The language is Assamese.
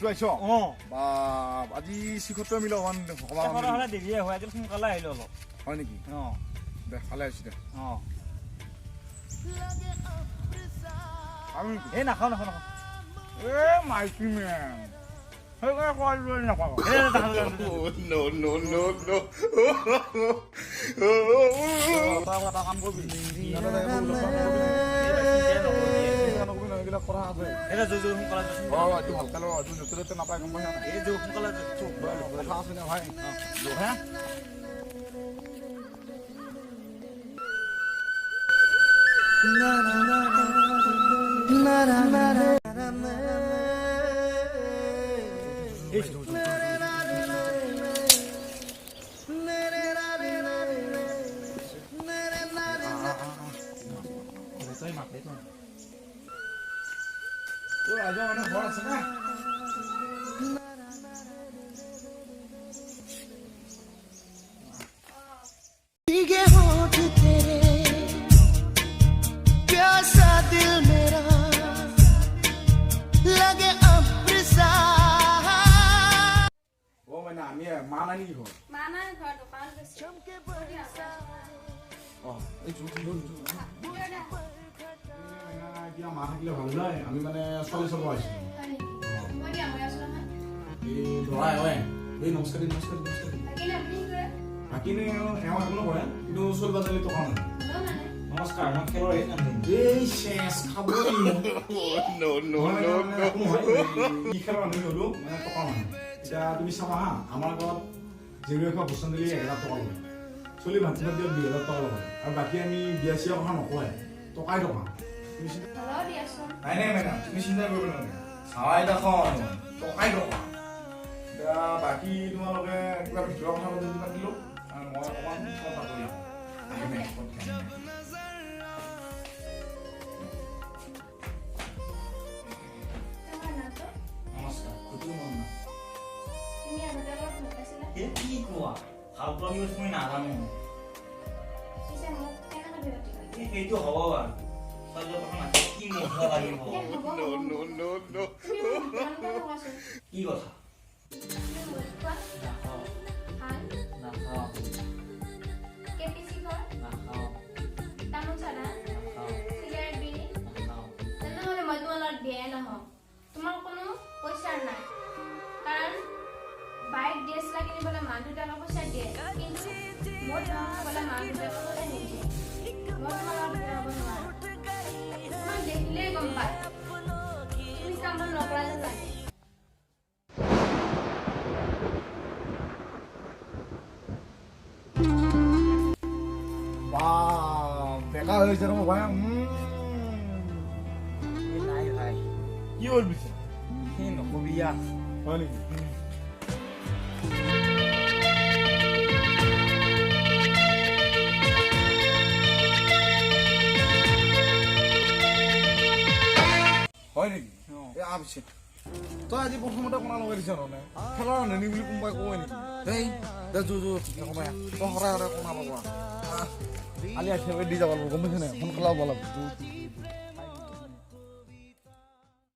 গুটুৱাইছ বা আজি শিখৰটো মিল অকমান দেৰিয়ে হয় আজি সোনকালে আহিলো অলপ হয় নেকি দে ভালে আহিছো দে এই নাখাওঁ নাখাওঁ নাখাওঁ মাইকী মেন সেইকাৰণে খোৱা লৈ নাপাওঁ এটা কাম কৰিবি কথা আছে ভালকে নাপায় গম পাই এই সোনকালে কথা আছে নে ভাই ৰাজা মানুহ ঘৰ আছে না আমি মা নানি কি হয় মা নাই ঘৰ দোকান গৈছে মা থাকিলে ভাল নহয় আমি মানে চলি চাব আহিছো নমস্কাৰ বাকীনে এওঁ একো কৰে কিন্তু চলিব জানি টকা নাই নমস্কাৰ মই খেলৰ এই শেষ খাব কি খেলৰ আমি হলো মানে টকা মানুহ এতিয়া তুমি চাবা হা আমাৰ ঘৰত জীৱেখোৱা বচন দিলে 1000 টকা লয় চলি ভাত চাত দিলে 2000 টকা লয় আৰু বাকী আমি বিয়া চিয়া কথা নকয় টকাই টকা নাই নাই মেডাম তুমি চিন্তা কৰিব নালাগে চাৱাই দেখোন টকাই টকা এতিয়া বাকী তোমালোকে কিবা ভিতৰৰ কথা পাতি পাতিলো মই অকণমান কথা কৰি নমস্কাৰ কুটু মন কি কোৱা ভাল পোৱা কিবা তুমি নাজানো সেইটো হ'ব বাৰু কি মজা লাগিব কি কথা তোমাৰ কোনো পইচা নাই কাৰণ বাইক ড্ৰেছ লাগি নিবলে মানুহ দুটাক পইচা দিয়ে কিন্তু মই তোমাক মানুহ দুটাক পইচা নিদিয়ে মই তোমাক বিয়া হ'ব নোৱাৰো তোমাক দেখিলেই গম পায় তুমি কাম নকৰা যেন লাগে বেকা হৈছে ন ভাই নাই ভাই কি হ'ল পিছে সেই নকবি হয় নেকি হয় নেকি পিছে তই আজি প্ৰথমতে কোনা লগাই দিছ নহয় খেলৰ ৰান্ধনি বুলি কোনোবাই কয় নেকি এই তই সদায় কোনা লগা কালি আঠি দি যাব লাগিব গম পাইছ নাই সোনকালে হ'ব লাগিব